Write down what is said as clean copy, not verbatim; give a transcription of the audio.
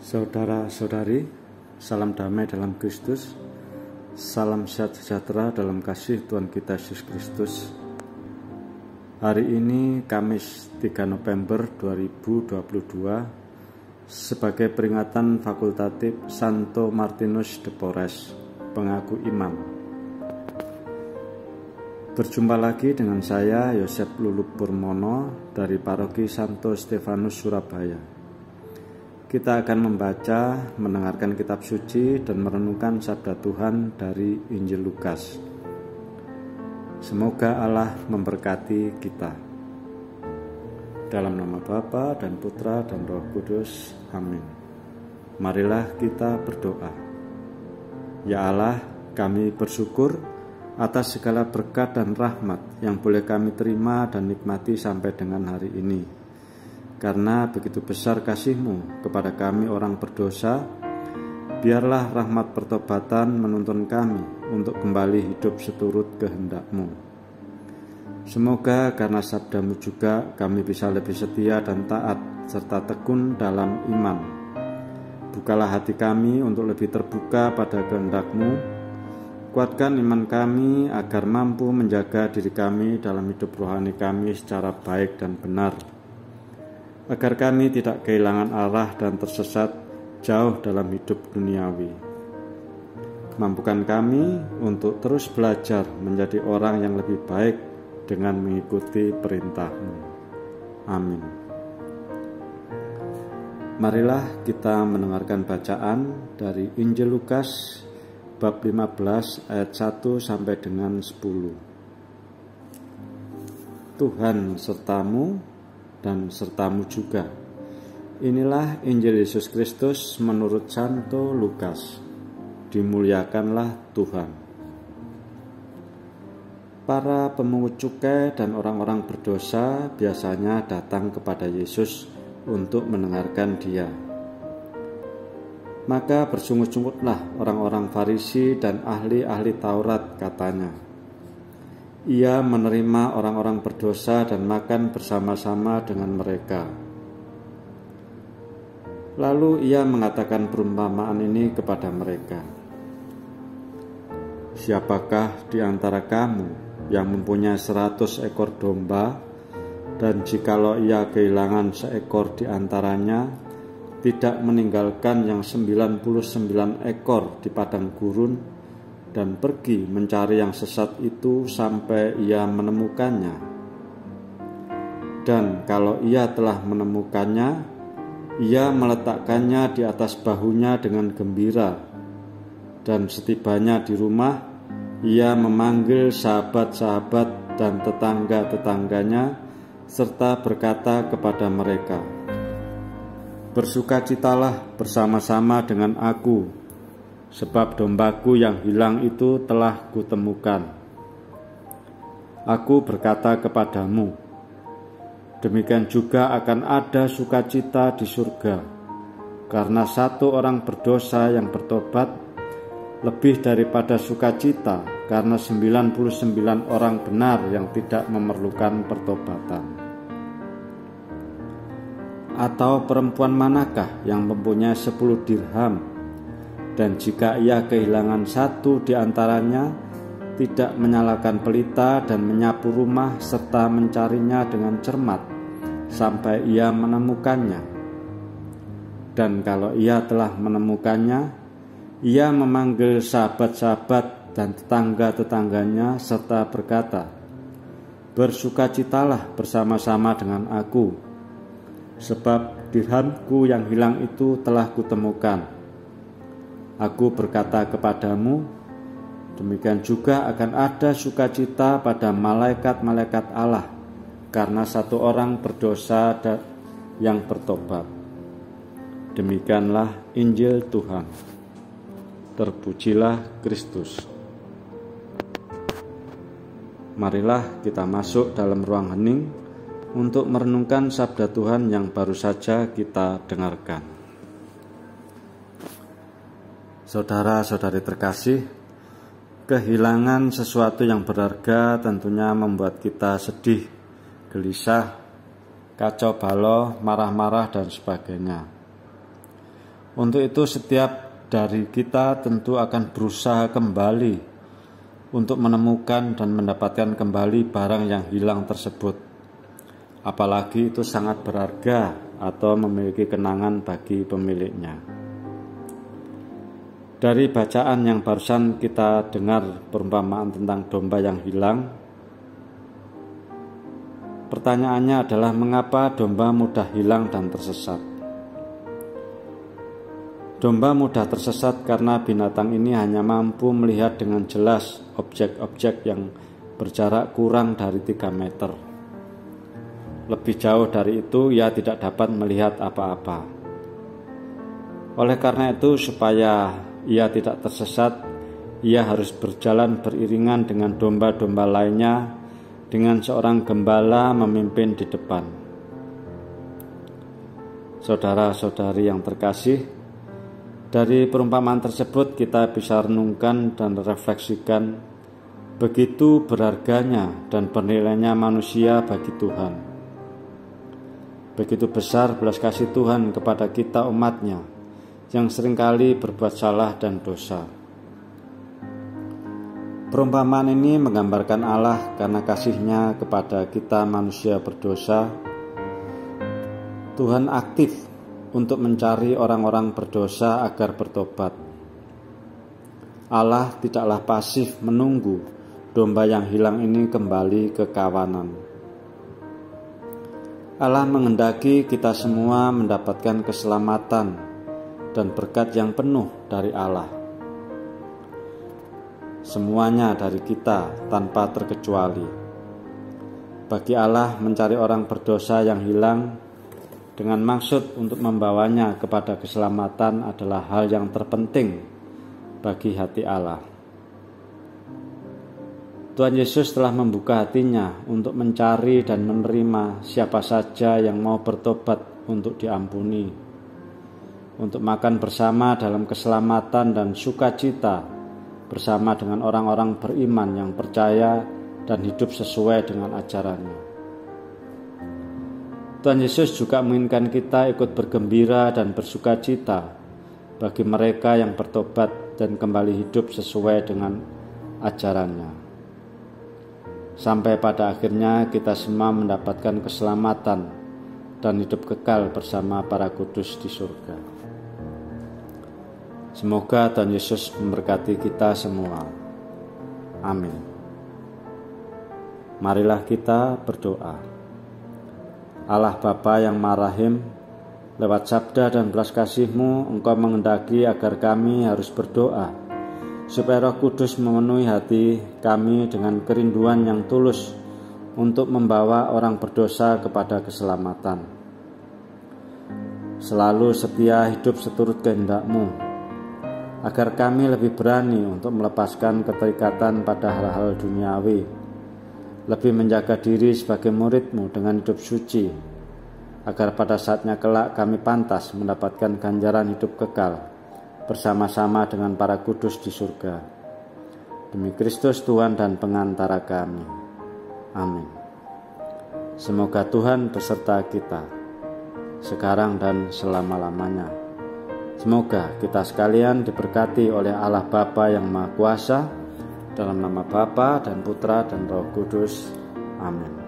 Saudara-saudari, salam damai dalam Kristus, salam sejahtera dalam kasih Tuhan kita Yesus Kristus. Hari ini Kamis 3 November 2022 sebagai peringatan fakultatif Santo Martinus de Porres, pengaku iman. Berjumpa lagi dengan saya Yosef Lulup Purmono dari Paroki Santo Stefanus Surabaya. Kita akan membaca, mendengarkan kitab suci dan merenungkan sabda Tuhan dari Injil Lukas. Semoga Allah memberkati kita. Dalam nama Bapa dan Putra dan Roh Kudus. Amin. Marilah kita berdoa. Ya Allah, kami bersyukur atas segala berkat dan rahmat yang boleh kami terima dan nikmati sampai dengan hari ini. Karena begitu besar kasih-Mu kepada kami orang berdosa, biarlah rahmat pertobatan menuntun kami untuk kembali hidup seturut kehendak-Mu. Semoga karena sabda-Mu juga kami bisa lebih setia dan taat serta tekun dalam iman. Bukalah hati kami untuk lebih terbuka pada kehendak-Mu. Kuatkan iman kami agar mampu menjaga diri kami dalam hidup rohani kami secara baik dan benar, agar kami tidak kehilangan arah dan tersesat jauh dalam hidup duniawi. Mampukan kami untuk terus belajar menjadi orang yang lebih baik dengan mengikuti perintah-Mu. Amin. Marilah kita mendengarkan bacaan dari Injil Lukas bab 15 ayat 1 sampai dengan 10. Tuhan sertamu dan sertamu juga. Inilah Injil Yesus Kristus menurut Santo Lukas. Dimuliakanlah Tuhan. Para pemungut cukai dan orang-orang berdosa biasanya datang kepada Yesus untuk mendengarkan Dia. Maka bersungut-sungutlah orang-orang Farisi dan ahli-ahli Taurat, katanya. Ia menerima orang-orang berdosa dan makan bersama-sama dengan mereka. Lalu ia mengatakan perumpamaan ini kepada mereka. Siapakah di antara kamu yang mempunyai 100 ekor domba, dan jikalau ia kehilangan seekor di antaranya, tidak meninggalkan yang 99 ekor di padang gurun, dan pergi mencari yang sesat itu sampai ia menemukannya. Dan kalau ia telah menemukannya, ia meletakkannya di atas bahunya dengan gembira. Dan setibanya di rumah, ia memanggil sahabat-sahabat dan tetangga-tetangganya, serta berkata kepada mereka, "Bersukacitalah bersama-sama dengan aku, sebab dombaku yang hilang itu telah kutemukan. Aku berkata kepadamu, demikian juga akan ada sukacita di surga, karena satu orang berdosa yang bertobat, lebih daripada sukacita karena 99 orang benar yang tidak memerlukan pertobatan. Atau perempuan manakah yang mempunyai 10 dirham, dan jika ia kehilangan satu di antaranya, tidak menyalakan pelita dan menyapu rumah serta mencarinya dengan cermat sampai ia menemukannya. Dan kalau ia telah menemukannya, ia memanggil sahabat-sahabat dan tetangga-tetangganya serta berkata, bersukacitalah bersama-sama dengan aku, sebab dirhamku yang hilang itu telah kutemukan. Aku berkata kepadamu, demikian juga akan ada sukacita pada malaikat-malaikat Allah karena satu orang berdosa yang bertobat." Demikianlah Injil Tuhan. Terpujilah Kristus. Marilah kita masuk dalam ruang hening untuk merenungkan sabda Tuhan yang baru saja kita dengarkan. Saudara-saudari terkasih, kehilangan sesuatu yang berharga tentunya membuat kita sedih, gelisah, kacau balau, marah-marah, dan sebagainya. Untuk itu setiap dari kita tentu akan berusaha kembali untuk menemukan dan mendapatkan kembali barang yang hilang tersebut. Apalagi itu sangat berharga atau memiliki kenangan bagi pemiliknya. Dari bacaan yang barusan kita dengar perumpamaan tentang domba yang hilang, pertanyaannya adalah mengapa domba mudah hilang dan tersesat? Domba mudah tersesat karena binatang ini hanya mampu melihat dengan jelas objek-objek yang berjarak kurang dari 3 meter. Lebih jauh dari itu ia tidak dapat melihat apa-apa. Oleh karena itu, supaya ia tidak tersesat, ia harus berjalan beriringan dengan domba-domba lainnya dengan seorang gembala memimpin di depan. Saudara-saudari yang terkasih, dari perumpamaan tersebut kita bisa renungkan dan refleksikan begitu berharganya dan bernilainya manusia bagi Tuhan. Begitu besar belas kasih Tuhan kepada kita umat-Nya yang seringkali berbuat salah dan dosa. Perumpamaan ini menggambarkan Allah karena kasih-Nya kepada kita manusia berdosa. Tuhan aktif untuk mencari orang-orang berdosa agar bertobat. Allah tidaklah pasif menunggu domba yang hilang ini kembali ke kawanan. Allah menghendaki kita semua mendapatkan keselamatan dan berkat yang penuh dari Allah. Semuanya dari kita tanpa terkecuali. Bagi Allah, mencari orang berdosa yang hilang dengan maksud untuk membawanya kepada keselamatan adalah hal yang terpenting bagi hati Allah. Tuhan Yesus telah membuka hatinya untuk mencari dan menerima siapa saja yang mau bertobat untuk diampuni, untuk makan bersama dalam keselamatan dan sukacita bersama dengan orang-orang beriman yang percaya dan hidup sesuai dengan ajarannya. Tuhan Yesus juga menginginkan kita ikut bergembira dan bersukacita bagi mereka yang bertobat dan kembali hidup sesuai dengan ajarannya. Sampai pada akhirnya kita semua mendapatkan keselamatan dan hidup kekal bersama para kudus di surga. Semoga Tuhan Yesus memberkati kita semua. Amin. Marilah kita berdoa. Allah Bapa yang Maha Rahim, lewat sabda dan belas kasih-Mu, Engkau menghendaki agar kami harus berdoa, supaya Roh Kudus memenuhi hati kami dengan kerinduan yang tulus untuk membawa orang berdosa kepada keselamatan. Selalu setia hidup seturut kehendak-Mu, agar kami lebih berani untuk melepaskan keterikatan pada hal-hal duniawi, lebih menjaga diri sebagai murid-Mu dengan hidup suci, agar pada saatnya kelak kami pantas mendapatkan ganjaran hidup kekal bersama-sama dengan para kudus di surga. Demi Kristus Tuhan dan pengantara kami. Amin. Semoga Tuhan beserta kita, sekarang dan selama-lamanya. Semoga kita sekalian diberkati oleh Allah Bapa yang Maha Kuasa, dalam nama Bapa dan Putra dan Roh Kudus. Amin.